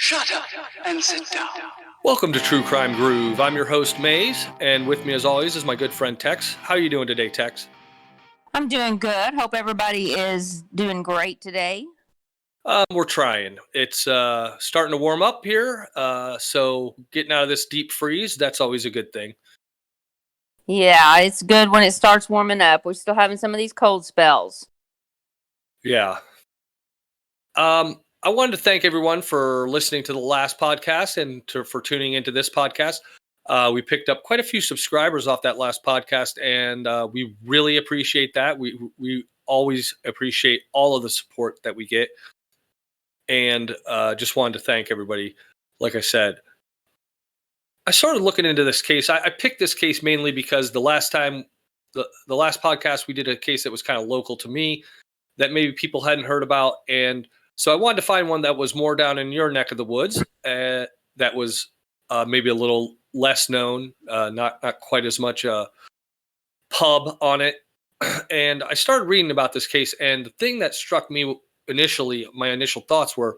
Shut up and sit down. Welcome to True Crime Groove. I'm your host, Maze, and with me as always is my good friend Tex. How are you doing today, Tex? I'm doing good. Hope everybody is doing great today. We're trying. It's starting to warm up here, so getting out of this deep freeze, that's always a good thing. Yeah, it's good when it starts warming up. We're still having some of these cold spells. Yeah. I wanted to thank everyone for listening to the last podcast and for tuning into this podcast. We picked up quite a few subscribers off that last podcast, and we really appreciate that. We always appreciate all of the support that we get, and just wanted to thank everybody. Like I said, I started looking into this case. I picked this case mainly because the last time, the last podcast, we did a case that was kind of local to me that maybe people hadn't heard about, and so I wanted to find one that was more down in your neck of the woods, that was maybe a little less known, not quite as much pub on it. And I started reading about this case, and the thing that struck me initially, my initial thoughts were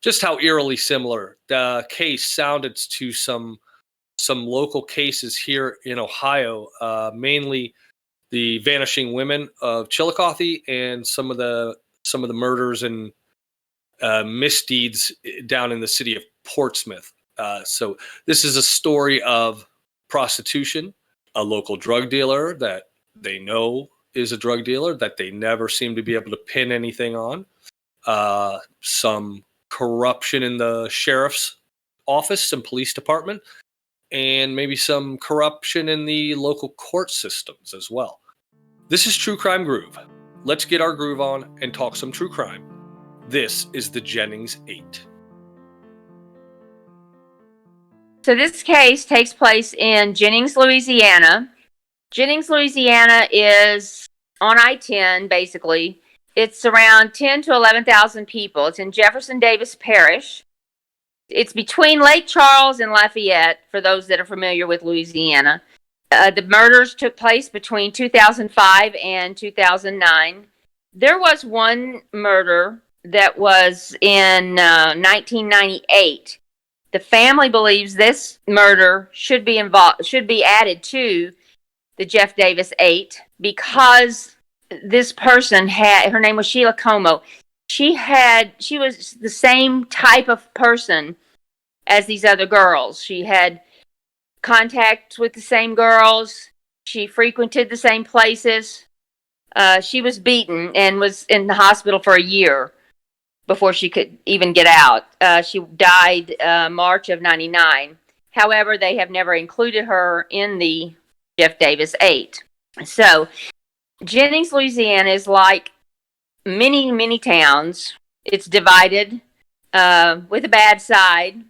just how eerily similar the case sounded to some local cases here in Ohio, mainly the vanishing women of Chillicothe and some of the murders and misdeeds down in the city of Portsmouth. So this is a story of prostitution, a local drug dealer that they know is a drug dealer that they never seem to be able to pin anything on, some corruption in the sheriff's office and police department, and maybe some corruption in the local court systems as well. This is True Crime Groove. Let's get our groove on and talk some true crime. This is the Jennings 8. So this case takes place in Jennings, Louisiana. Jennings, Louisiana is on I-10, basically. It's around 10 to 11,000 people. It's in Jefferson Davis Parish. It's between Lake Charles and Lafayette, for those that are familiar with Louisiana. The murders took place between 2005 and 2009. There was one murder that was in 1998. The family believes this murder should be added to the Jeff Davis 8 because this person her name was Sheila Como. She was the same type of person as these other girls. She had contact with the same girls. She frequented the same places. She was beaten and was in the hospital for a year before she could even get out. She died March of 99. However, they have never included her in the Jeff Davis 8. So, Jennings, Louisiana is like many, many towns. It's divided with a bad side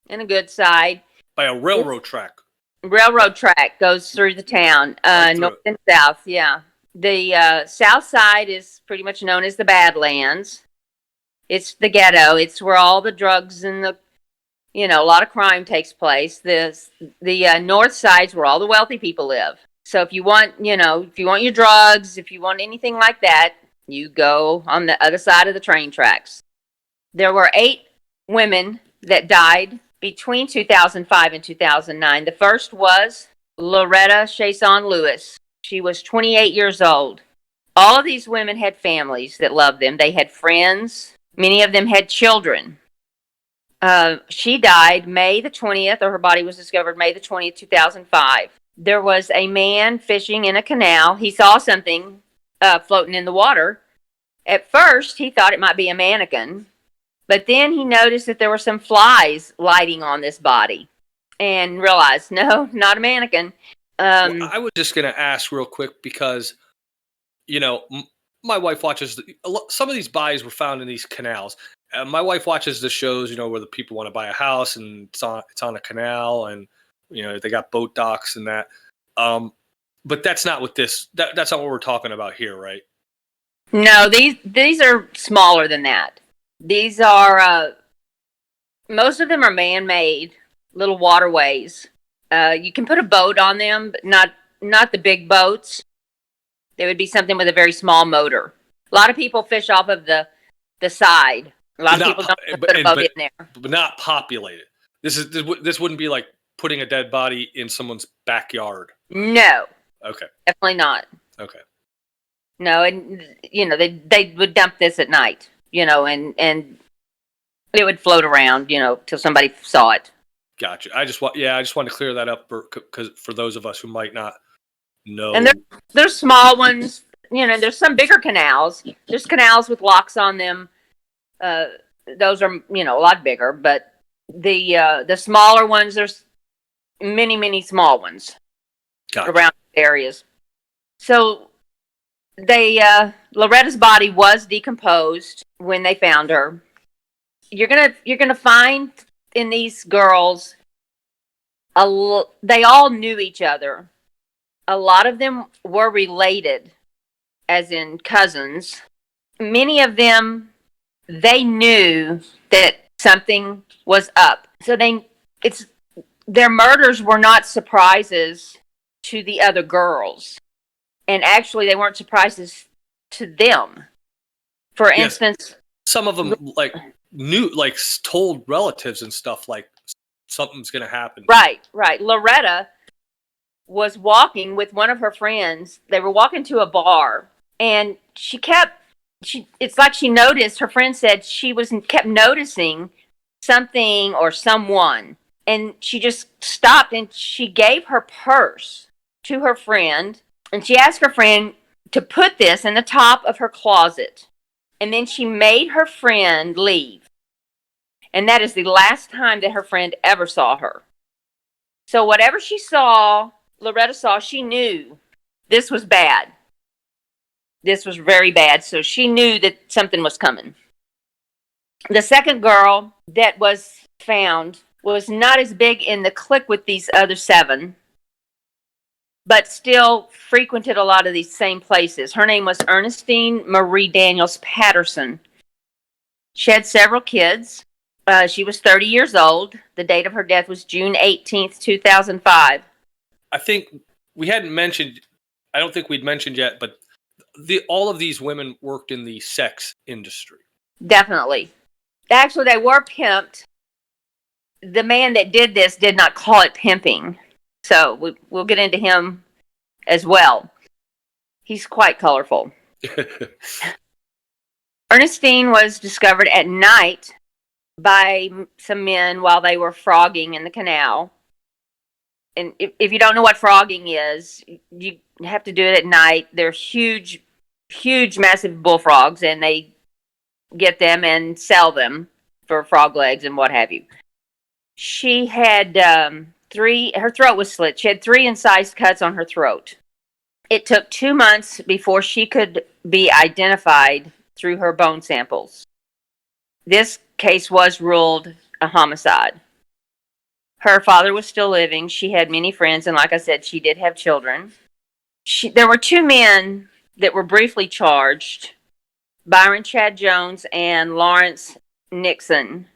and a good side. By a railroad track. Railroad track goes through the town, north and south, yeah. The south side is pretty much known as the Badlands. It's the ghetto. It's where all the drugs and a lot of crime takes place. The north side's where all the wealthy people live. So if you want your drugs, if you want anything like that, you go on the other side of the train tracks. There were 8 women that died between 2005 and 2009. The first was Loretta Chason Lewis. She was 28 years old. All of these women had families that loved them. They had friends. Many of them had children. She died May the 20th, or her body was discovered May the 20th, 2005. There was a man fishing in a canal. He saw something floating in the water. At first, he thought it might be a mannequin, but then he noticed that there were some flies lighting on this body and realized, no, not a mannequin. Well, I was just going to ask real quick because, my wife watches some of these bodies were found in these canals. My wife watches the shows, where the people want to buy a house and it's on a canal and, they got boat docks and that. But that's not what that's not what we're talking about here, right? No, these are smaller than that. These are, most of them are man-made little waterways. You can put a boat on them, but not the big boats. They would be something with a very small motor. A lot of people fish off of the side A lot of people don't put a boat in there. But not populated. This wouldn't be like putting a dead body in someone's backyard. No. Okay. Definitely not. Okay. No, and they would dump this at night, and it would float around, till somebody saw it. Gotcha. I just want to clear that up for those of us who might not know. And there's small ones, there's some bigger canals. There's canals with locks on them. Those are, a lot bigger, but the smaller ones, there's many, many small ones around areas. So Loretta's body was decomposed when they found her. You're gonna find in these girls, they all knew each other. A lot of them were related, as in cousins. Many of them, they knew that something was up. So their murders were not surprises to the other girls. And actually, they weren't surprises to them. For instance, some of them told relatives and stuff like something's going to happen. Right. Loretta was walking with one of her friends. They were walking to a bar, and it's like she noticed. Her friend said she kept noticing something or someone, and she just stopped and she gave her purse to her friend. And she asked her friend to put this in the top of her closet. And then she made her friend leave. And that is the last time that her friend ever saw her. So whatever Loretta saw, she knew this was bad. This was very bad. So she knew that something was coming. The second girl that was found was not as big in the clique with these other 7, but still frequented a lot of these same places. Her name was Ernestine Marie Daniels Patterson. She had several kids. She was 30 years old. The date of her death was June 18th, 2005. I think we hadn't mentioned, I don't think we'd mentioned yet, but all of these women worked in the sex industry. Definitely. Actually, they were pimped. The man that did this did not call it pimping. So we'll get into him as well. He's quite colorful. Ernestine was discovered at night by some men while they were frogging in the canal. And if you don't know what frogging is, you have to do it at night. They're huge, massive bullfrogs, and they get them and sell them for frog legs and what have you. She had her throat was slit. She had 3 incised cuts on her throat. It took 2 months before she could be identified through her bone samples. This case was ruled a homicide. Her father was still living. She had many friends, and like I said, she did have children. There were 2 men that were briefly charged, Byron Chad Jones and Lawrence Nixon.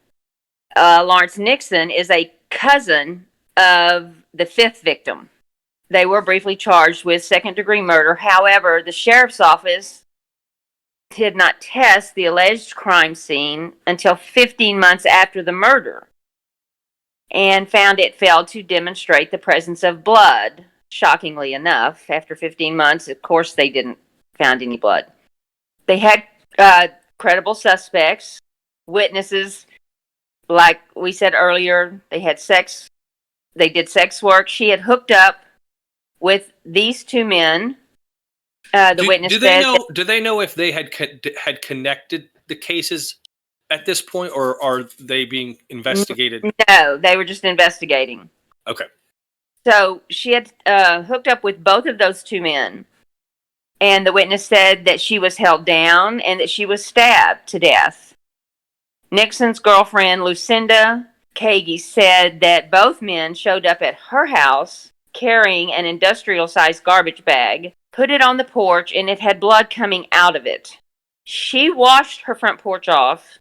Lawrence Nixon is a cousin of the 5th victim. They were briefly charged with second-degree murder. However, the sheriff's office did not test the alleged crime scene until 15 months after the murder and found it failed to demonstrate the presence of blood. Shockingly enough, after 15 months, of course, they didn't find any blood. They had credible suspects, witnesses. Like we said earlier, they had sex. They did sex work. She had hooked up with these 2 men. Witness said. Do they know if they had connected the cases at this point, or are they being investigated? No, they were just investigating. Okay. So she had hooked up with both of those 2 men. And the witness said that she was held down and that she was stabbed to death. Nixon's girlfriend, Lucinda Kagi, said that both men showed up at her house carrying an industrial-sized garbage bag, put it on the porch, and it had blood coming out of it. She washed her front porch off.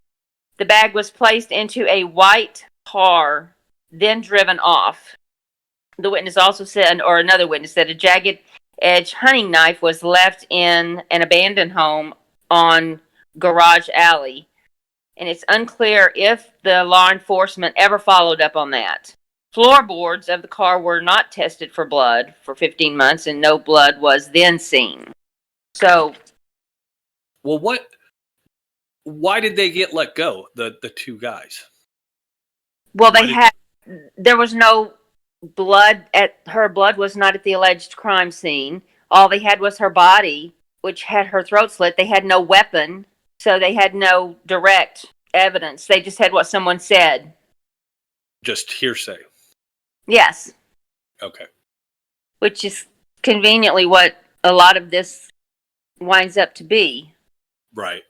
The bag was placed into a white car, then driven off. The witness also said, or another witness said, a jagged edge hunting knife was left in an abandoned home on Garage Alley. and it's unclear if the law enforcement ever followed up on that. Floorboards of the car were not tested for blood for 15 months, and no blood was then seen. So, well, why did they get let go, the two guys? well, there was no blood her blood was not at the alleged crime scene. All they had was her body, which had her throat slit. They had no weapon, so they had no direct evidence. They just had what someone said. Just hearsay. Yes. Okay. Which is conveniently what a lot of this winds up to be. Right.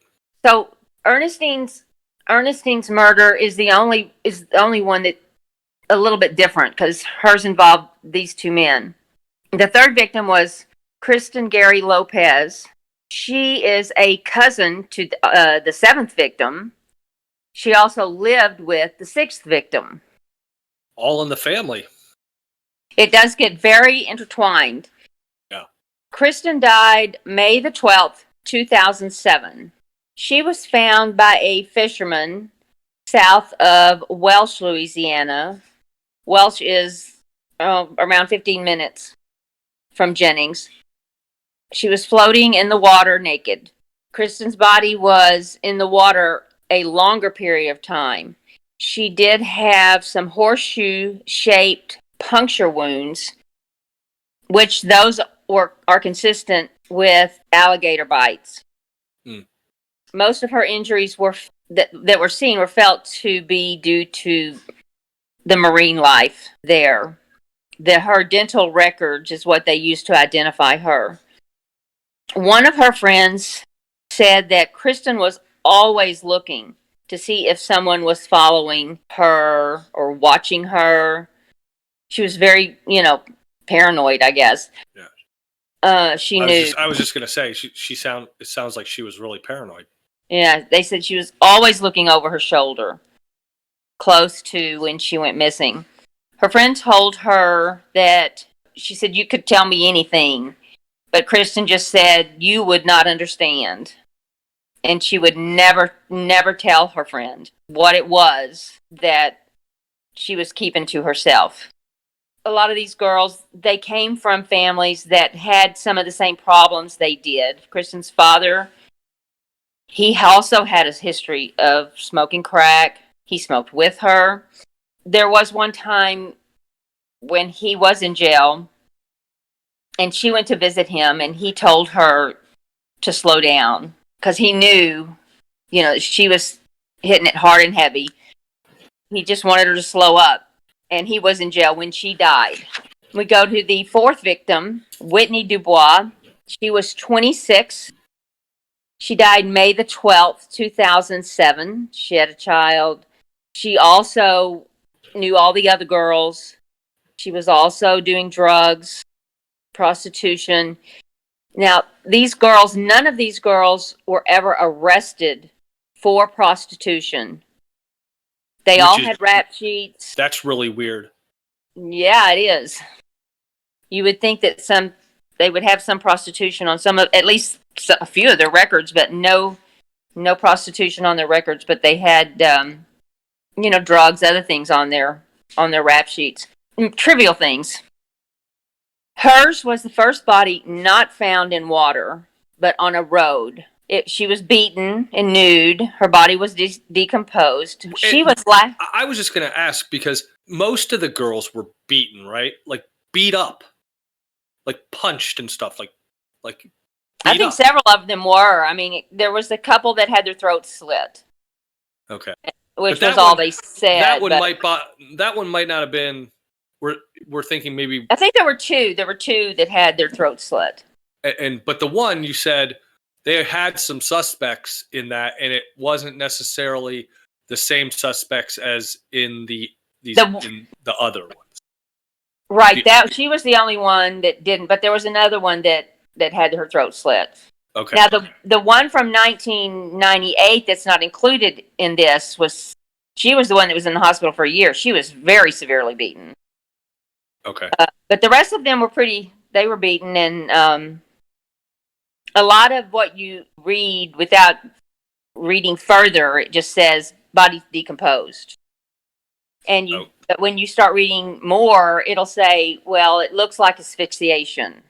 So Ernestine's murder is the only one that a little bit different, because hers involved these two men. The third victim was Kristen Gary Lopez. She is a cousin to the seventh victim. She also lived with the sixth victim. All in the family. It does get very intertwined. Yeah. Kristen died May the 12th, 2007. She was found by a fisherman south of Welch, Louisiana. Welch is around 15 minutes from Jennings. She was floating in the water naked. Kristen's body was in the water a longer period of time. She did have some horseshoe-shaped puncture wounds, which those are consistent with alligator bites. Mm. Most of her injuries that were seen were felt to be due to the marine life there. Her dental records is what they used to identify her. One of her friends said that Kristen was always looking to see if someone was following her or watching her. She was very, paranoid, I guess. Yeah. She knew. I was just gonna say it sounds like she was really paranoid. Yeah, they said she was always looking over her shoulder, close to when she went missing. Her friend told her that she said, "You could tell me anything," but Kristen just said, "You would not understand." And she would never tell her friend what it was that she was keeping to herself. A lot of these girls, they came from families that had some of the same problems they did. Kristen's father, he also had a history of smoking crack. He smoked with her. There was one time when he was in jail, and she went to visit him, and he told her to slow down because he knew, she was hitting it hard and heavy. He just wanted her to slow up, and he was in jail when she died. We go to the fourth victim, Whitney Dubois. She was 26. She died May the 12th, 2007. She had a child. She also knew all the other girls. She was also doing drugs, prostitution. Now, these girls, none of these girls were ever arrested for prostitution. They all had rap sheets. That's really weird. Yeah, it is. You would think that they would have some prostitution on at least a few of their records, but no prostitution on their records. But they had, drugs, other things on their rap sheets, trivial things. Hers was the first body not found in water, but on a road. She was beaten and nude. Her body was decomposed. I was just going to ask, because most of the girls were beaten, right? Like beat up, like punched and stuff. Like I think several of them were. I mean, there was a couple that had their throats slit. Okay, which was all they said. That one might not have been. We're thinking maybe. I think there were two. There were two that had their throats slit. But the one you said, they had some suspects in that, and it wasn't necessarily the same suspects as in the other ones. Right. She was the only one that didn't, but there was another one that had her throat slit. Okay. Now the one from 1998 that's not included in this she was the one that was in the hospital for a year. She was very severely beaten. Okay. But the rest of them they were beaten, and a lot of what you read without reading further, it just says body decomposed. But when you start reading more, it'll say, well, it looks like asphyxiation.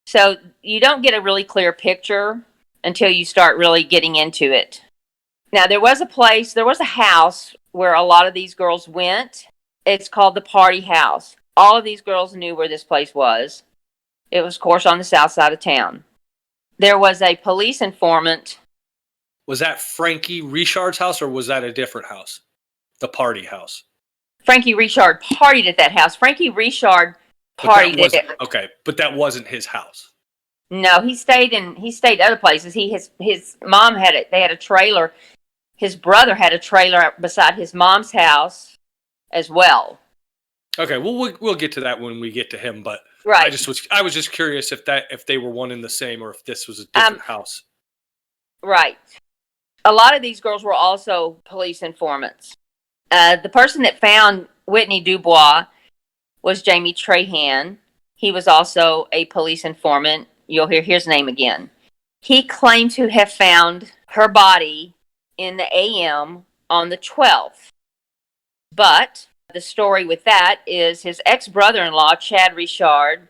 So you don't get a really clear picture until you start really getting into it. Now, there was a house where a lot of these girls went. It's called the Party House. All of these girls knew where this place was. It was, of course, on the south side of town. There was a police informant. Was that Frankie Richard's house, or was that a different house? The Party House. Frankie Richard partied at that house. Frankie Richard partied there. Okay, but that wasn't his house. No, he stayed other places. His mom had it. They had a trailer. His brother had a trailer beside his mom's house as well. Okay, well we'll get to that when we get to him, but right. I was just curious if they were one and the same, or if this was a different house. Right. A lot of these girls were also police informants. The person that found Whitney Dubois was Jamie Trahan. He was also a police informant. You'll hear his name again. He claimed to have found her body in the AM on the 12th. But the story with that is his ex-brother-in-law, Chad Richard,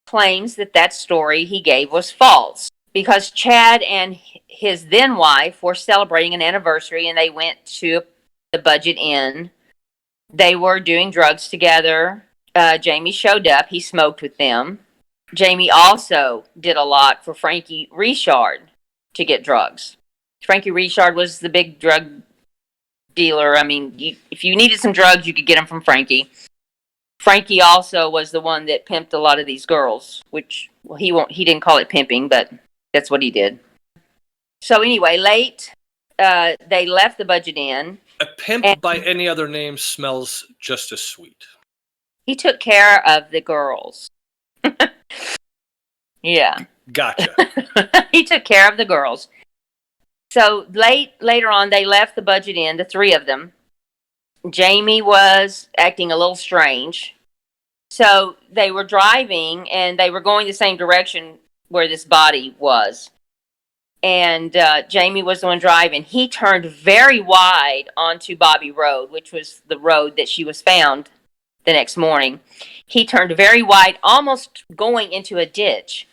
claims that story he gave was false. Because Chad and his then wife were celebrating an anniversary and they went to the Budget Inn. They were doing drugs together. Jamie showed up. He smoked with them. Jamie also did a lot for Frankie Richard to get drugs. Frankie Richard was the big drug dealer. I mean, if you needed some drugs, you could get them from Frankie. Frankie also was the one that pimped a lot of these girls, which he didn't call it pimping, but that's what he did. So anyway, late, they left the Budget Inn. A pimp by any other name smells just as sweet. He took care of the girls. Yeah. Gotcha. He took care of the girls. So later on, they left the Budget Inn, the three of them. Jamie was acting a little strange. So they were driving, and they were going the same direction where this body was. And Jamie was the one driving. He turned very wide onto Bobby Road, which was the road that she was found the next morning. He turned very wide, almost going into a ditch.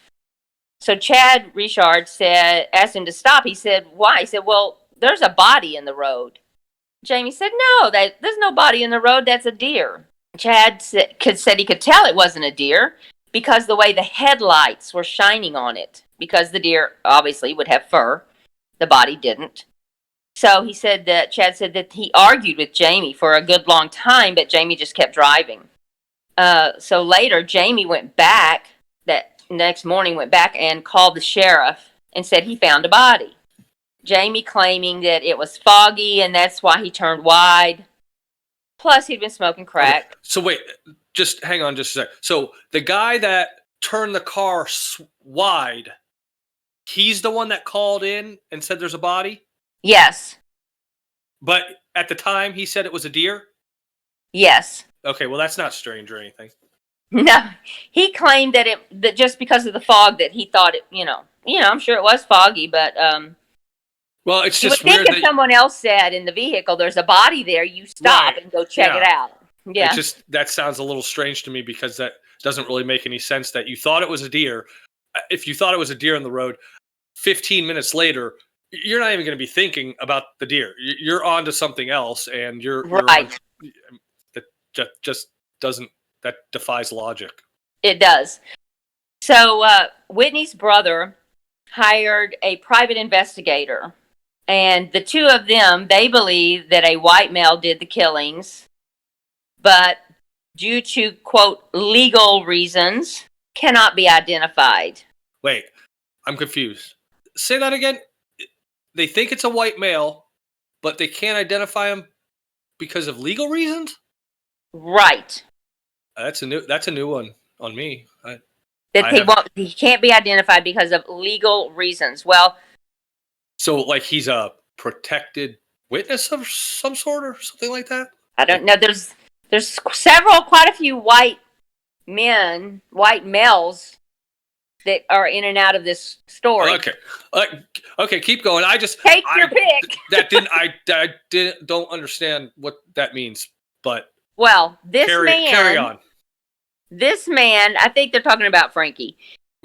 So Chad Richard asked him to stop. He said, why? He said, well, there's a body in the road. Jamie said, no, there's no body in the road. That's a deer. Chad said he could tell it wasn't a deer because the way the headlights were shining on it. Because the deer obviously would have fur. The body didn't. So Chad said that he argued with Jamie for a good long time, but Jamie just kept driving. So later, Jamie went back, that next morning went back and called the sheriff and said he found a body. Jamie claiming that it was foggy and that's why he turned wide. Plus, he'd been smoking crack. Okay. So wait, just hang on just a sec. So the guy that turned the car wide, he's the one that called in and said there's a body? Yes. But at the time, he said it was a deer? Yes. Okay, well, that's not strange or anything. No, he claimed that just because of the fog that he thought it, I'm sure it was foggy, but well, it's just weird. Weird if someone else said in the vehicle, "There's a body there," you stop and go check it out. Yeah, that sounds a little strange to me because that doesn't really make any sense. That you thought it was a deer. If you thought it was a deer on the road, 15 minutes later, you're not even going to be thinking about the deer. You're on to something else, and you're right. That just doesn't. That defies logic. It does. So Whitney's brother hired a private investigator, and the two of them, they believe that a white male did the killings, but due to, quote, legal reasons, cannot be identified. Wait, I'm confused. Say that again. They think it's a white male, but they can't identify him because of legal reasons? Right. That's a new one on me. He can't be identified because of legal reasons. Well, so like he's a protected witness of some sort or something like that? I don't know. There's quite a few white males that are in and out of this story. Okay. Okay, keep going. Take your pick. I don't understand what that means, but Well, carry on. This man, I think they're talking about Frankie,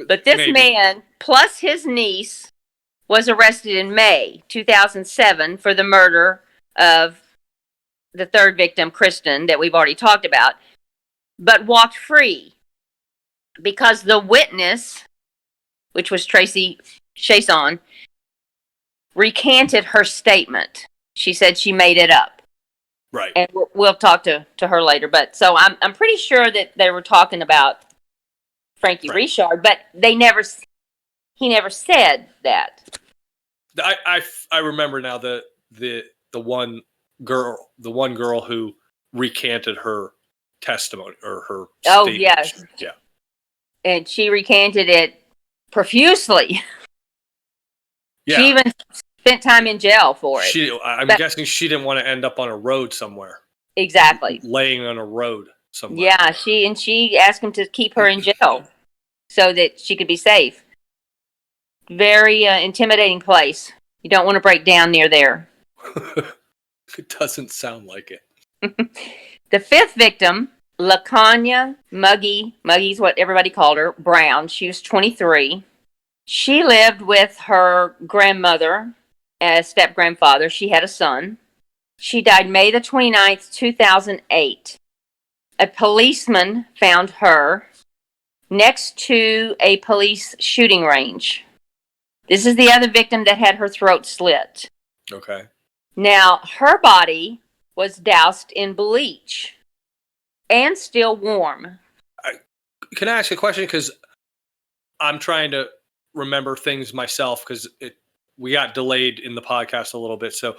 but this man plus his niece was arrested in May 2007 for the murder of the third victim, Kristen, that we've already talked about, but walked free because the witness, which was Tracy Chason, recanted her statement. She said she made it up. Right. And we'll talk to her later. But so I'm pretty sure that they were talking about Frankie Richard, but he never said that. I remember now the one girl who recanted her testimony or her statement. Oh yes. Yeah. And she recanted it profusely. Yeah. She even spent time in jail for it. I'm guessing she didn't want to end up on a road somewhere. Exactly. Laying on a road somewhere. Yeah, she asked him to keep her in jail so that she could be safe. Very intimidating place. You don't want to break down near there. It doesn't sound like it. The fifth victim, LaConya Muggy's what everybody called her, Brown. She was 23. She lived with her grandmother as step-grandfather. She had a son. She died May the 29th, 2008. A policeman found her next to a police shooting range. This is the other victim that had her throat slit. Okay. Now, her body was doused in bleach and still warm. Can I ask a question? Because I'm trying to remember things myself because we got delayed in the podcast a little bit. So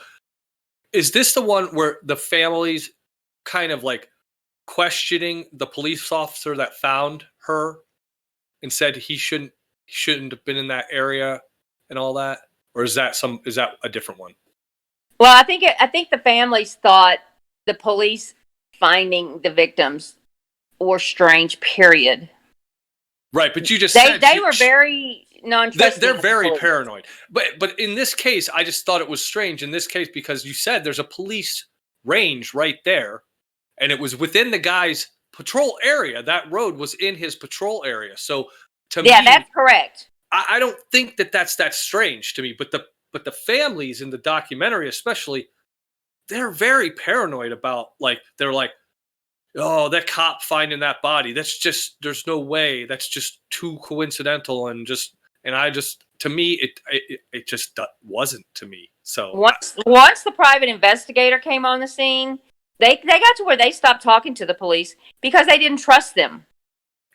is this the one where the family's kind of like questioning the police officer that found her and said he shouldn't have been in that area and all that? Or is that a different one? Well, I think the families thought the police finding the victims were strange, period. Right, but you just said they were very non-trusting. They're very paranoid. But in this case, I just thought it was strange in this case because you said there's a police range right there, and it was within the guy's patrol area. That road was in his patrol area. So to me, that's correct. I don't think that's strange to me. But the families in the documentary, especially, they're very paranoid about they're like, oh, that cop finding that body. That's just, there's no way. That's just too coincidental. To me, it just wasn't to me. So once the private investigator came on the scene, they got to where they stopped talking to the police because they didn't trust them.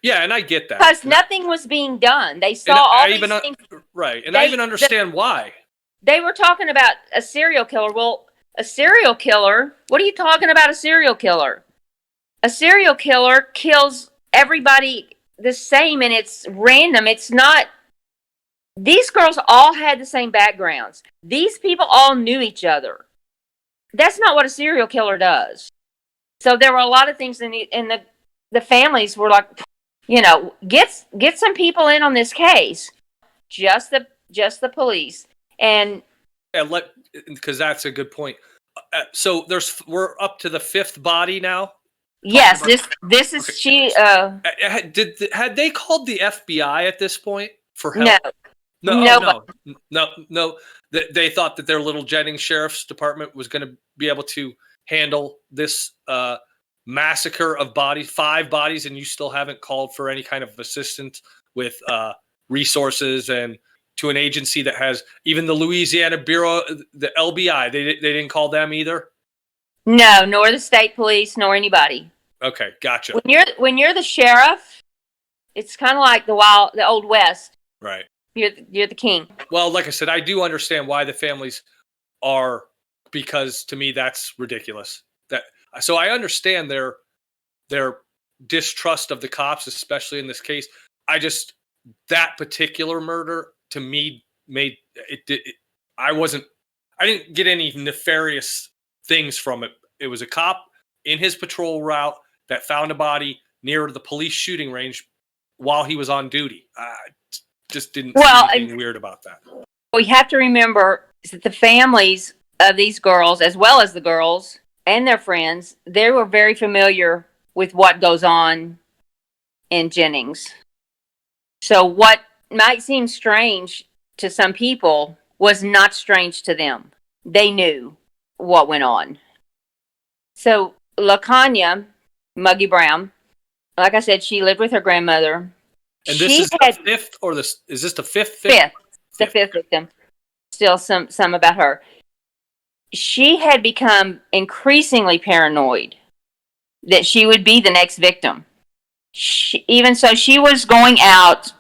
Yeah, and I get that. Because nothing was being done. They saw all these things. Right, and I even understand why. They were talking about a serial killer. Well, a serial killer? What are you talking about, a serial killer? A serial killer kills everybody the same, and it's random. It's not. These girls all had the same backgrounds. These people all knew each other. That's not what a serial killer does. So there were a lot of things in the families were like, get some people in on this case. Just the police. And because that's a good point. So we're up to the fifth body now. Yes, this is okay. Had they called the FBI at this point for help? No. They thought that their little Jennings Sheriff's Department was going to be able to handle this massacre of 5 bodies, and you still haven't called for any kind of assistance with resources and to an agency that has even the Louisiana Bureau, the LBI. They didn't call them either. No, nor the state police, nor anybody. Okay, gotcha. When you're the sheriff, it's kind of like the Old West. Right. You're the king. Well, like I said, I do understand why the families are, because to me that's ridiculous. So I understand their distrust of the cops, especially in this case. That particular murder to me made it. I didn't get any nefarious things from it. It was a cop in his patrol route that found a body near the police shooting range while he was on duty. just didn't Well, see anything weird about that. we have to remember that the families of these girls, as well as the girls and their friends, they were very familiar with what goes on in Jennings. So what might seem strange to some people was not strange to them. They knew what went on. So LaKanya Muggy Brown, like I said, she lived with her grandmother. And this She is had the fifth, or this is this the fifth? the fifth victim. Still some about her. She had become increasingly paranoid that she would be the next victim. Even so, she was going out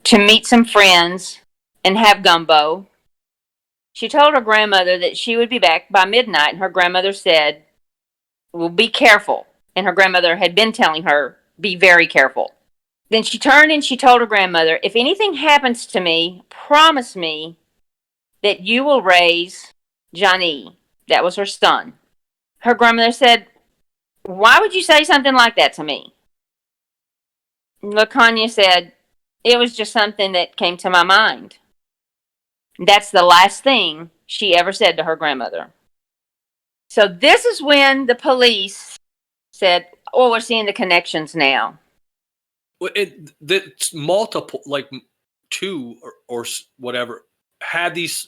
to meet some friends and have gumbo. She told her grandmother that she would be back by midnight, and her grandmother said, "Well, be careful." And her grandmother had been telling her, "Be very careful." Then she turned and she told her grandmother, "If anything happens to me, promise me that you will raise Johnny." That was her son. Her grandmother said, "Why would you say something like that to me?" LaKanya said, "It was just something that came to my mind." That's the last thing she ever said to her grandmother. So this is when the police said, "Oh, we're seeing the connections now." Well, that's multiple, like two or whatever, had these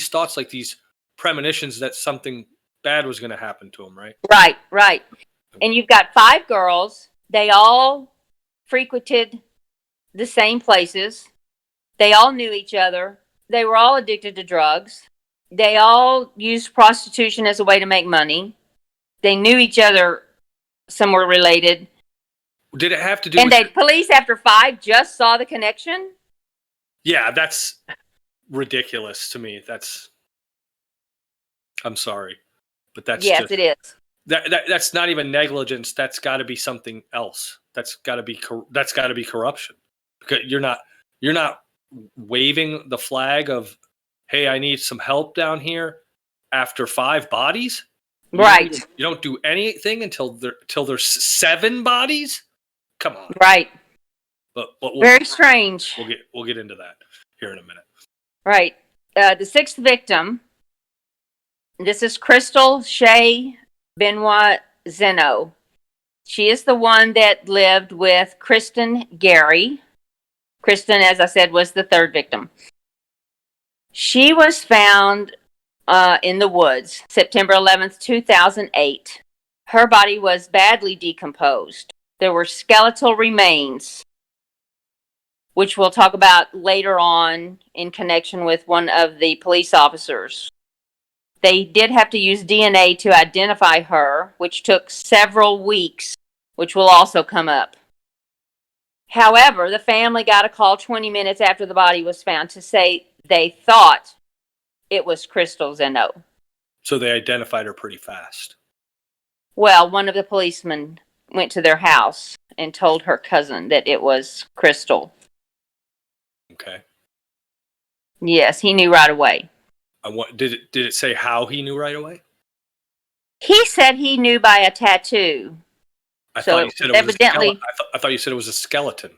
thoughts, like these premonitions that something bad was going to happen to him, right? Right. And you've got 5 girls. They all frequented the same places. They all knew each other. They were all addicted to drugs. They all used prostitution as a way to make money. They knew each other, some were related. Did it have to do And with? the police, after 5, just saw the connection? Yeah, that's ridiculous to me. I'm sorry, but that's Yes, just it is. that's not even negligence. That's got to be something else. That's got to be corruption. Because you're not waving the flag of, hey, I need some help down here after 5 bodies. Right. You don't do anything until there's 7 bodies. Come on. Right. But Very strange. We'll get into that here in a minute. Right. The 6th victim, this is Crystal Shea Benoit Zeno. She is the one that lived with Kristen Gary. Kristen, as I said, was the 3rd victim. She was found in the woods, September 11th, 2008. Her body was badly decomposed. There were skeletal remains, which we'll talk about later on in connection with one of the police officers. They did have to use DNA to identify her, which took several weeks, which will also come up. However, the family got a call 20 minutes after the body was found to say they thought it was Crystal Zeno. So they identified her pretty fast. Well, one of the policemen went to their house and told her cousin that it was Crystal. Okay. Yes, he knew right away. Did it say how he knew right away? He said he knew by a tattoo. I thought you said it was evidently. I thought you said it was a skeleton.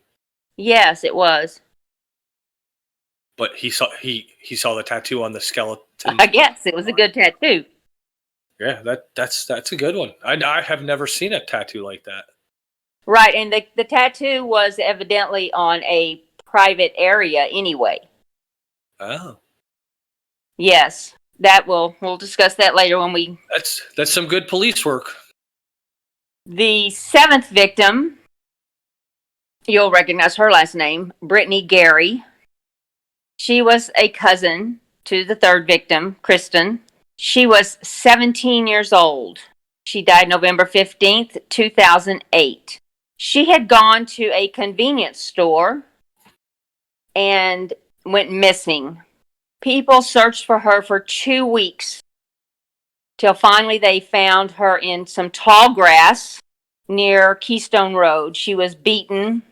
Yes, it was. But he saw the tattoo on the skeleton. I guess it was a good tattoo. Yeah, that's a good one. I have never seen a tattoo like that. Right, and the tattoo was evidently on a private area anyway. Oh. Yes, we'll discuss that later when we. That's some good police work. The 7th victim, you'll recognize her last name, Brittany Gary. She was a cousin to the 3rd victim, Kristen. She was 17 years old. She died November 15th, 2008. She had gone to a convenience store and went missing. People searched for her for 2 weeks till finally they found her in some tall grass near Keystone Road. She was beaten.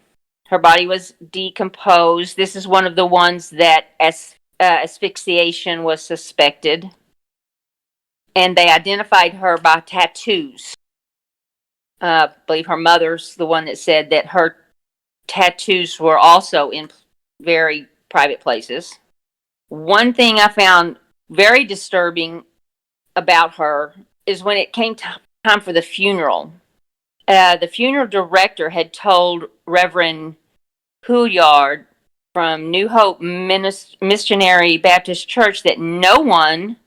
Her body was decomposed. This is one of the ones that asphyxiation was suspected. And they identified her by tattoos. I believe her mother's the one that said that her tattoos were also in very private places. One thing I found very disturbing about her is when it came time for the funeral. The funeral director had told Reverend Houillard from New Hope Missionary Baptist Church that no one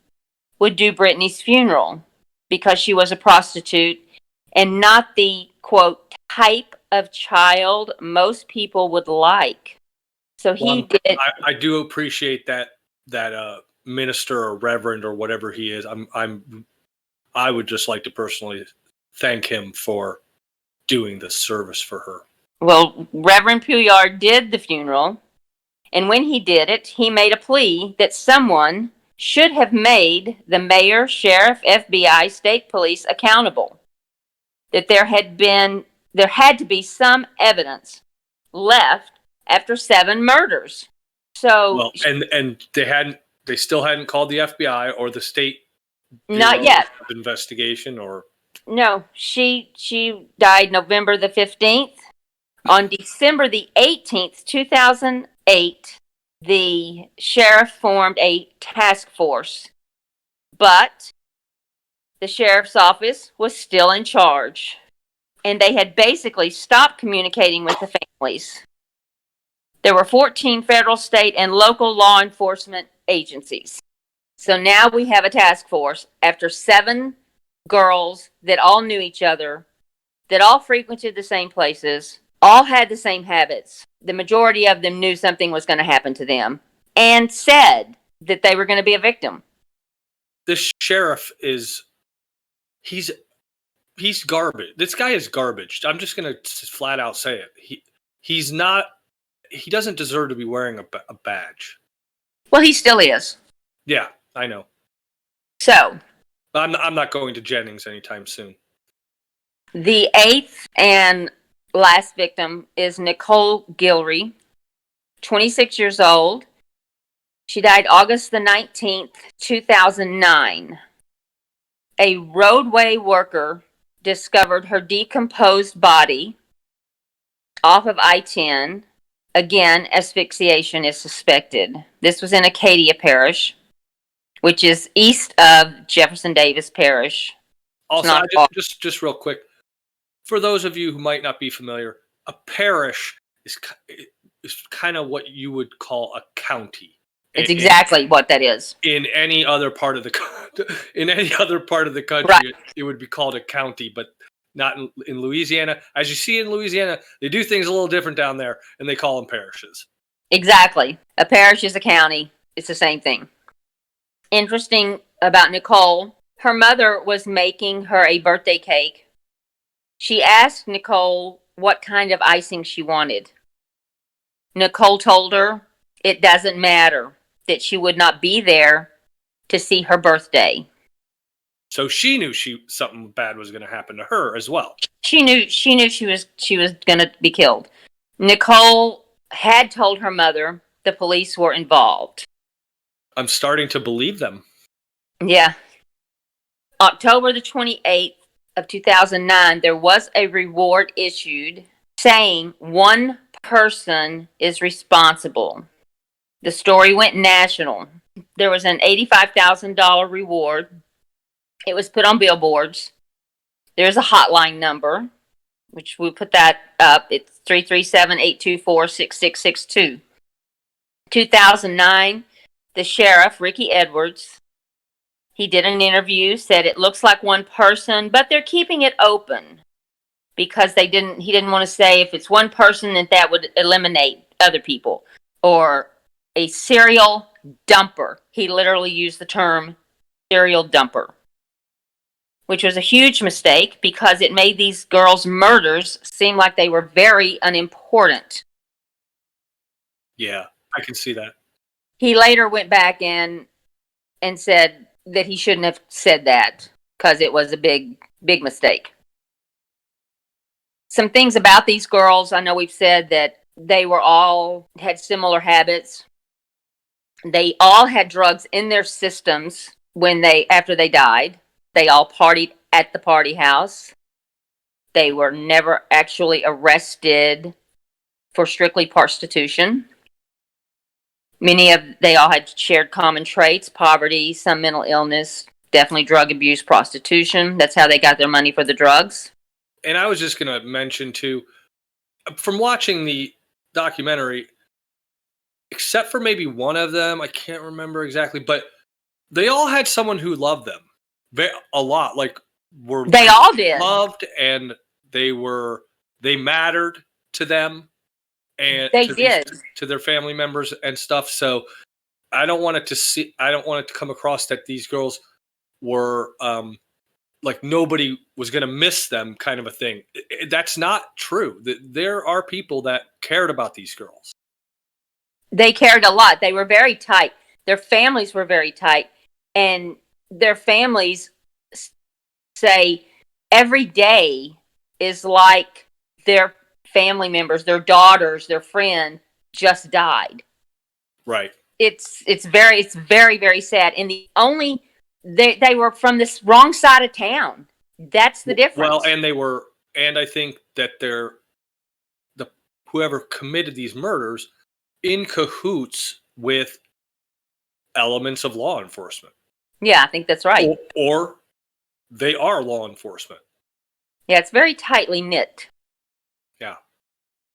would do Brittany's funeral because she was a prostitute and not the, quote, type of child most people would like. So he did. I do appreciate that minister or reverend or whatever he is. I would just like to personally thank him for doing this service for her. Well, Reverend Pouillard did the funeral, and when he did it, he made a plea that someone should have made the mayor, sheriff, FBI, state police accountable. That there had to be some evidence left after 7 murders. So, well, and they still hadn't called the FBI or the state not yet. Investigation or no. She died November the 15th. On December the 18th, 2008, the sheriff formed a task force, but the sheriff's office was still in charge, and they had basically stopped communicating with the families. There were 14 federal, state, and local law enforcement agencies. So now we have a task force after 7 girls that all knew each other, that all frequented the same places, all had the same habits. The majority of them knew something was going to happen to them and said that they were going to be a victim. This sheriff he's garbage. This guy is garbage. I'm just going to flat out say it. He doesn't deserve to be wearing a badge. Well, he still is. Yeah, I know. So, I'm not going to Jennings anytime soon. The 8th and last victim is Nicole Guillory, 26 years old. She died August the 19th, 2009. A roadway worker discovered her decomposed body off of I-10. Again, asphyxiation is suspected. This was in Acadia Parish, which is east of Jefferson Davis Parish. Also, just real quick, for those of you who might not be familiar, a parish is kind of what you would call a county. It's exactly what that is. In any other part of the country, right. it would be called a county, but not in Louisiana. As you see in Louisiana, they do things a little different down there, and they call them parishes. Exactly. A parish is a county. It's the same thing. Interesting about Nicole, her mother was making her a birthday cake. She asked Nicole what kind of icing she wanted. Nicole told her it doesn't matter, that she would not be there to see her birthday. So she knew something bad was going to happen to her as well. She knew she was going to be killed. Nicole had told her mother the police were involved. I'm starting to believe them. Yeah. October the 28th of 2009, there was a reward issued saying one person is responsible. The story went national. There was an $85,000 reward. It was put on billboards. There's a hotline number, which we'll put that up. It's 337-824-6662. 2009, the sheriff, Ricky Edwards, he did an interview, said it looks like one person, but they're keeping it open because he didn't want to say if it's one person that would eliminate other people, or a serial dumper. He literally used the term serial dumper, which was a huge mistake because it made these girls' murders seem like they were very unimportant. Yeah, I can see that. He later went back and said that he shouldn't have said that because it was a big mistake. Some things about these girls, I know we've said that they all had similar habits. They all had drugs in their systems after they died. They all partied at the party house. They were never actually arrested for strictly prostitution. They all had shared common traits: poverty, some mental illness, definitely drug abuse, prostitution. That's how they got their money for the drugs. And I was just going to mention too, from watching the documentary, except for maybe one of them, I can't remember exactly, but they all had someone who loved them a lot. Like, They all did. loved, and they mattered to them, and they did to their family members and stuff. So I don't want it to come across that these girls were like nobody was going to miss them, kind of a thing. That's not true. There are people that cared about these girls. They cared a lot. They were very tight. Their families were very tight, and their families say every day is like their family members, their daughters, their friend just died. Right. It's very, very sad. And they were from this wrong side of town. That's the difference. Well, and I think that whoever committed these murders in cahoots with elements of law enforcement. Yeah, I think that's right. Or they are law enforcement. Yeah, it's very tightly knit. Yeah.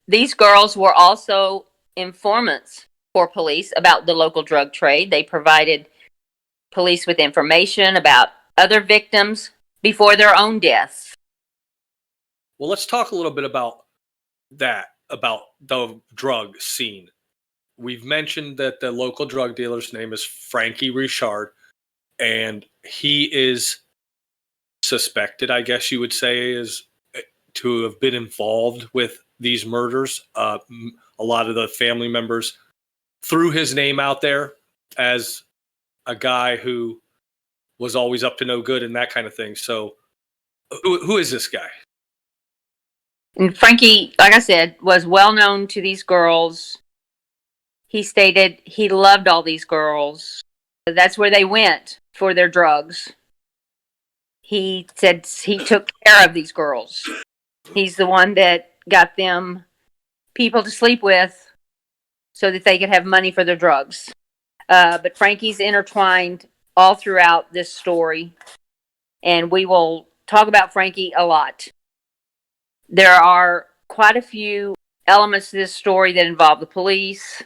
These girls were also informants for police about the local drug trade. They provided police with information about other victims before their own deaths. Well, let's talk a little bit about the drug scene. We've mentioned that the local drug dealer's name is Frankie Richard, and he is suspected, I guess you would say, is to have been involved with these murders. A lot of the family members threw his name out there as a guy who was always up to no good and that kind of thing. So who is this guy? And Frankie, like I said, was well known to these girls. He stated he loved all these girls. That's where they went for their drugs. He said he took care of these girls. He's the one that got them people to sleep with so that they could have money for their drugs. But Frankie's intertwined all throughout this story, and we will talk about Frankie a lot. There are quite a few elements to this story that involve the police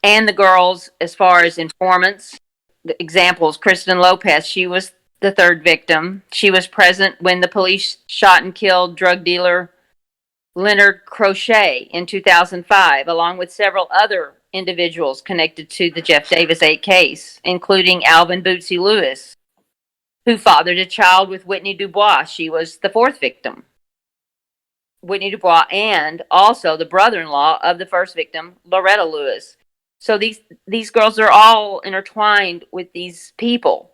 and the girls as far as informants. The examples, Kristen Lopez, she was the third victim. She was present when the police shot and killed drug dealer Leonard Crochet in 2005, along with several other individuals connected to the Jeff Davis 8 case, including Alvin Bootsy Lewis, who fathered a child with Whitney Dubois. She was the fourth victim. Whitney Dubois, and also the brother-in-law of the first victim, Loretta Lewis. So these girls are all intertwined with these people.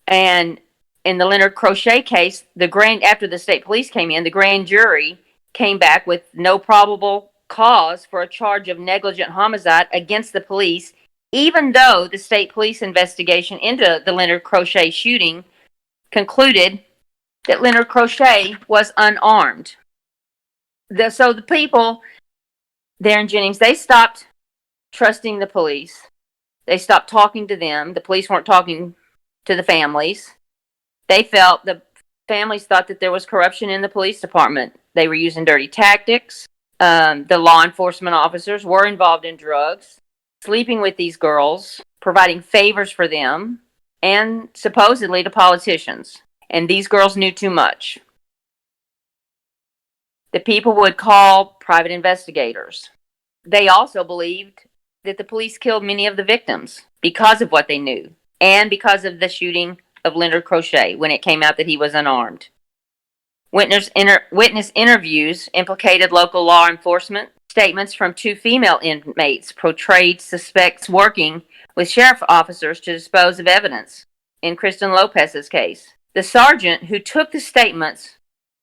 And in the Leonard Crochet case, after the state police came in, the grand jury came back with no probable cause for a charge of negligent homicide against the police, even though the state police investigation into the Leonard Crochet shooting concluded that Leonard Crochet was unarmed. So the people there in Jennings, they stopped trusting the police. They stopped talking to them. The police weren't talking to the families. The families thought that there was corruption in the police department. They were using dirty tactics. The law enforcement officers were involved in drugs, sleeping with these girls, providing favors for them, and supposedly to politicians. And these girls knew too much. The people would call private investigators. They also believed that the police killed many of the victims because of what they knew, and because of the shooting of Leonard Crochet when it came out that he was unarmed. Witness interviews implicated local law enforcement. Statements from two female inmates portrayed suspects working with sheriff officers to dispose of evidence. In Kristen Lopez's case, the sergeant who took the statements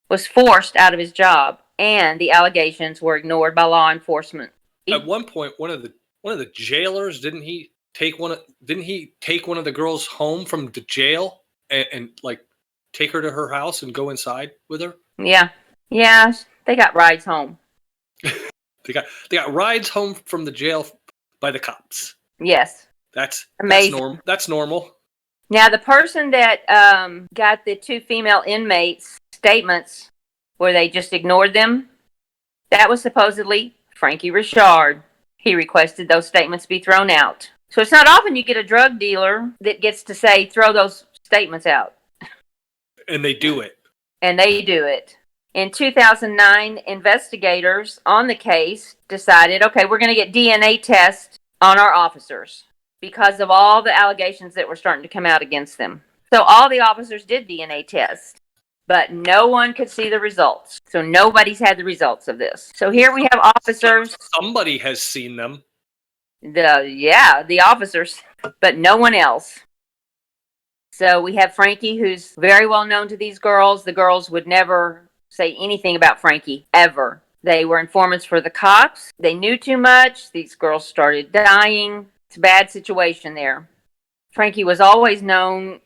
was forced out of his job, and the allegations were ignored by law enforcement. At one point, one of the jailers, didn't he take one of the girls home from the jail and like take her to her house and go inside with her? Yeah, they got rides home. They got rides home from the jail by the cops. Yes. That's Amazing. normal. That's normal. Now, the person that got the 2 female inmates' statements where they just ignored them, that was supposedly Frankie Richard. He requested those statements be thrown out. So it's not often you get a drug dealer that gets to say, throw those statements out. And they do it. And they do it. In 2009, investigators on the case decided, okay, we're going to get DNA tests on our officers because of all the allegations that were starting to come out against them. So all the officers did DNA tests, but no one could see the results. So nobody's had the results of this. So here we have officers. Somebody has seen them. The officers, but no one else. So we have Frankie, who's very well known to these girls. The girls would never say anything about Frankie, ever. They were informants for the cops. They knew too much. These girls started dying. It's a bad situation there. Frankie was always known,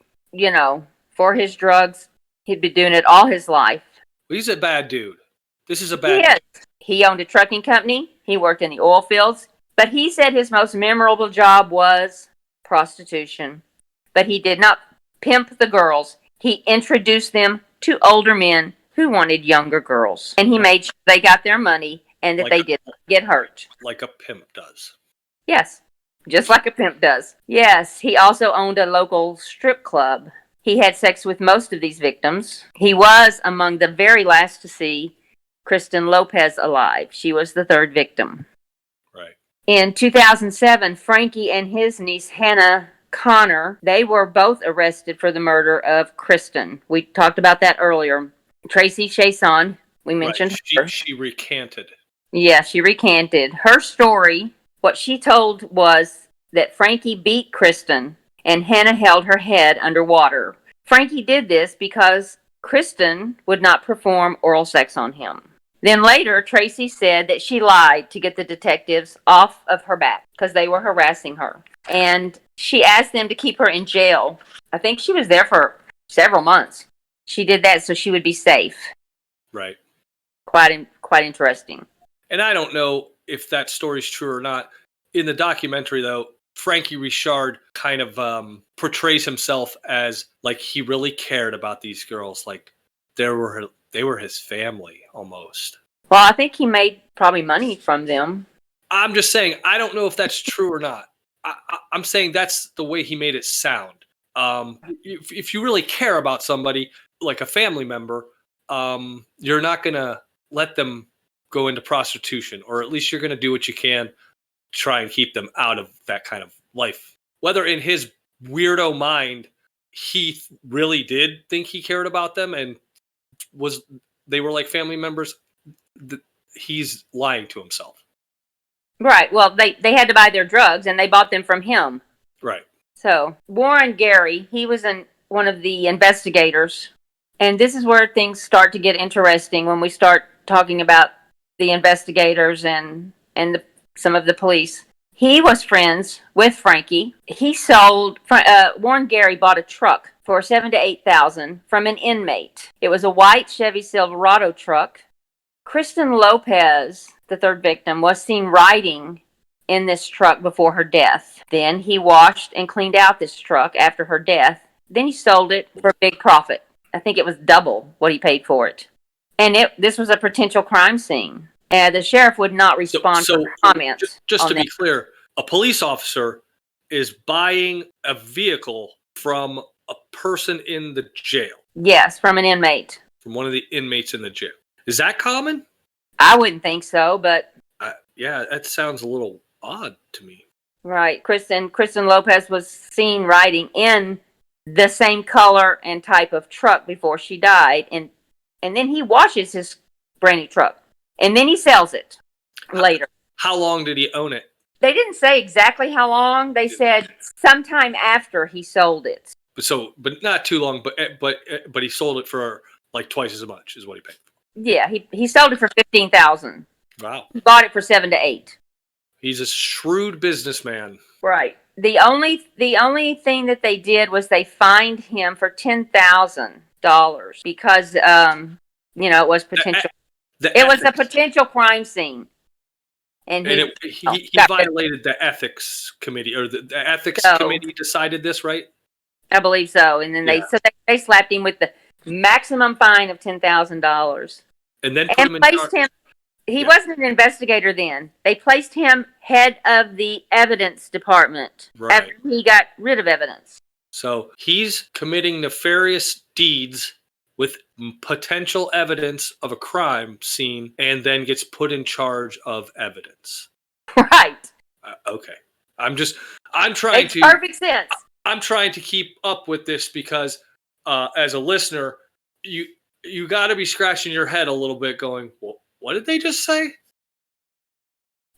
for his drugs. He'd been doing it all his life. He's a bad dude. This is a bad dude. He owned a trucking company. He worked in the oil fields. But he said his most memorable job was prostitution. But he did not pimp the girls. He introduced them to older men who wanted younger girls. And he made sure they got their money and that they didn't get hurt. Like a pimp does. Yes, just like a pimp does. Yes, he also owned a local strip club. He had sex with most of these victims. He was among the very last to see Kristen Lopez alive. She was the 3rd victim. Right. In 2007, Frankie and his niece Hannah Connor, they were both arrested for the murder of Kristen. We talked about that earlier. Tracy Chason, we mentioned her. She recanted. Yeah, she recanted. Her story, what she told was that Frankie beat Kristen and Hannah held her head underwater. Frankie did this because Kristen would not perform oral sex on him. Then later, Tracy said that she lied to get the detectives off of her back because they were harassing her. And she asked them to keep her in jail. I think she was there for several months. She did that so she would be safe. Right. Quite interesting. And I don't know if that story's true or not. In the documentary, though, Frankie Richard kind of portrays himself as like he really cared about these girls. Like they were his family almost. Well, I think he made probably money from them. I'm just saying, I don't know if that's true or not. I'm saying that's the way he made it sound. If you really care about somebody, like a family member, you're not going to let them go into prostitution, or at least you're going to do what you can to try and keep them out of that kind of life. Whether in his weirdo mind, he really did think he cared about them and they were like family members, he's lying to himself. Right. Well, they had to buy their drugs, and they bought them from him. Right. So Warren Gary, he was one of the investigators, and this is where things start to get interesting when we start talking about the investigators and some of the police. He was friends with Frankie. He sold. Warren Gary bought a truck for $7,000 to $8,000 from an inmate. It was a white Chevy Silverado truck. Kristen Lopez, the 3rd victim, was seen riding in this truck before her death. Then he washed and cleaned out this truck after her death. Then he sold it for a big profit. I think it was double what he paid for it. And this was a potential crime scene. The sheriff would not respond to comments. Just to be clear, a police officer is buying a vehicle from a person in the jail. Yes, from an inmate. From one of the inmates in the jail. Is that common? I wouldn't think so, but... yeah, that sounds a little odd to me. Right. Kristen Lopez was seen riding in the same color and type of truck before she died. And then he washes his brand new truck. And then he sells it later. How long did he own it? They didn't say exactly how long. They said sometime after he sold it. But not too long. But he sold it for like twice as much is what he paid for. Yeah, he sold it for $15,000. Wow. He bought it for $7,000 to $8,000. He's a shrewd businessman. Right. The only thing that they did was they fined him for $10,000 because it was potential. It was a potential crime scene. and And he got rid of violated the ethics committee, or the ethics So- committee decided this, right? I believe so. And then Yeah. they slapped him with the maximum fine of $10,000 And then put and him in placed charge. him. He Yeah. wasn't an investigator then. They placed him head of the evidence department Right. after he got rid of evidence. So he's committing nefarious deeds with potential evidence of a crime scene, and then gets put in charge of evidence. Right. Okay. I'm trying Makes to perfect sense. I'm trying to keep up with this because as a listener, you got to be scratching your head a little bit going, well, what did they just say?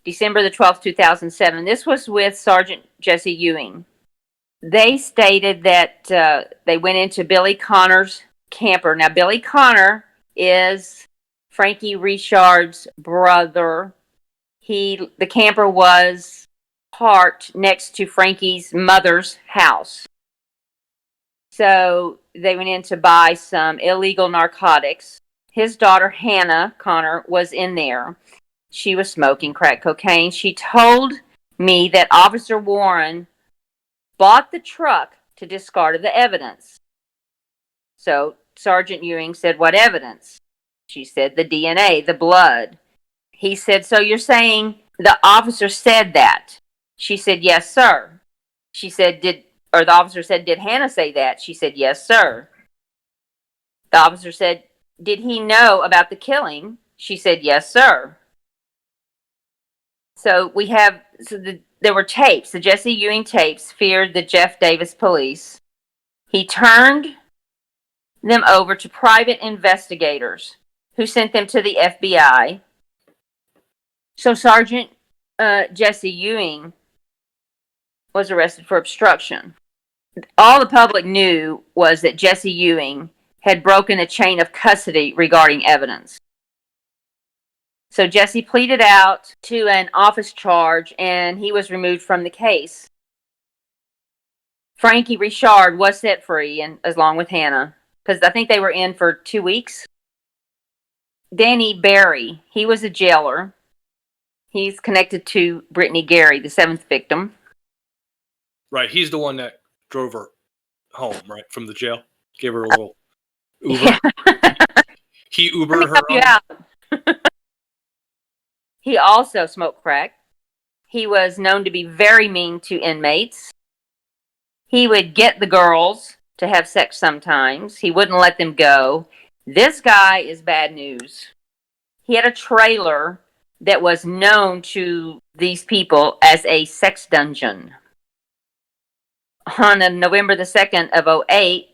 December the 12th, 2007. This was with Sergeant Jesse Ewing. They stated that they went into Billy Connor's camper. Now, Billy Connor is Frankie Richard's brother. The camper was parked next to Frankie's mother's house. So they went in to buy some illegal narcotics. His daughter, Hannah Connor, was in there. She was smoking crack cocaine. She told me that Officer Warren bought the truck to discard the evidence. So Sergeant Ewing said, "What evidence?" She said, "The DNA, the blood." He said, "So you're saying the officer said that?" She said, "Yes, sir." She said, the officer said, "Did Hannah say that?" She said, "Yes, sir." The officer said, "Did he know about the killing?" She said, "Yes, sir." So there were tapes. The Jesse Ewing tapes feared the Jeff Davis police. He turned them over to private investigators who sent them to the FBI. So Sergeant Jesse Ewing was arrested for obstruction. All the public knew was that Jesse Ewing had broken a chain of custody regarding evidence. So Jesse pleaded out to an office charge, and he was removed from the case. Frankie Richard was set free, and along with Hannah, because I think they were in for 2 weeks. Danny Barry, he was a jailer. He's connected to Brittany Gary, the 7th victim. Right. He's the one that drove her home, right, from the jail. Gave her a little Uber. He Ubered her home. He also smoked crack. He was known to be very mean to inmates. He would get the girls to have sex sometimes. He wouldn't let them go. This guy is bad news. He had a trailer that was known to these people as a sex dungeon. On November the 2nd of 2008,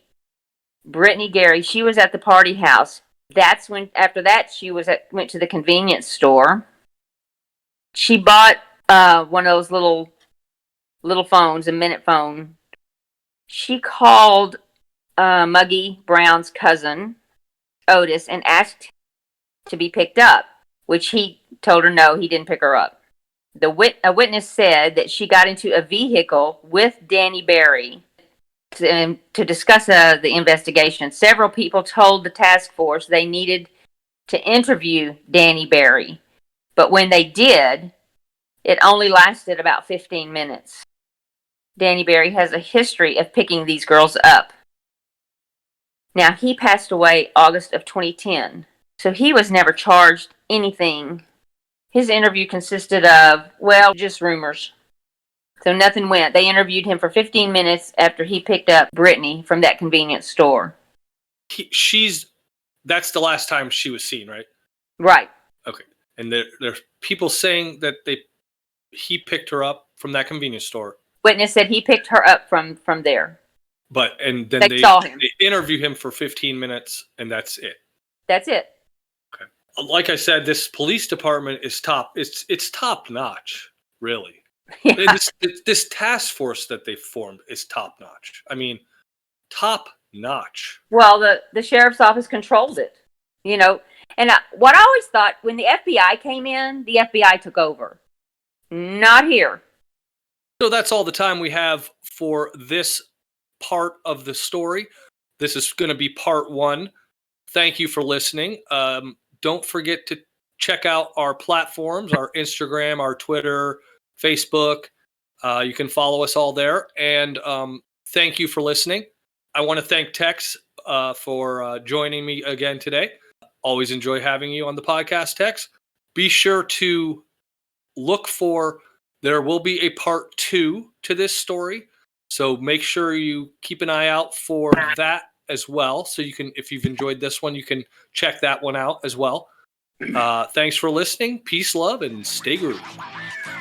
Brittany Gary, she was at the party house. That's when, after that, she went to the convenience store. She bought one of those little phones, a minute phone. She called Muggy Brown's cousin, Otis, and asked to be picked up, which he told her no, he didn't pick her up. A witness said that she got into a vehicle with Danny Barry to discuss the investigation. Several people told the task force they needed to interview Danny Barry, but when they did, it only lasted about 15 minutes. Danny Barry has a history of picking these girls up. Now, he passed away August of 2010, so he was never charged anything. His interview consisted of, well, just rumors. So nothing went. They interviewed him for 15 minutes after he picked up Brittany from that convenience store. That's the last time she was seen, right? Right. Okay. And there's people saying that he picked her up from that convenience store. Witness said he picked her up from there. And then they saw him. They interview him for 15 minutes, and that's it. That's it. Okay. Like I said, this police department is it's top notch, really. Yeah. This task force that they formed is top notch. I mean, top notch. Well, the sheriff's office controls it, And what I always thought, when the FBI came in, the FBI took over. Not here. So that's all the time we have for this part of the story. This is going to be part 1. Thank you for listening. Don't forget to check out our platforms, our Instagram, our Twitter, Facebook. You can follow us all there. And thank you for listening. I want to thank Tex for joining me again today. Always enjoy having you on the podcast, Tex. Be sure to look for, there will be a part 2 to this story. So make sure you keep an eye out for that as well. So you can, if you've enjoyed this one, you can check that one out as well. Thanks for listening. Peace, love, and stay groovy.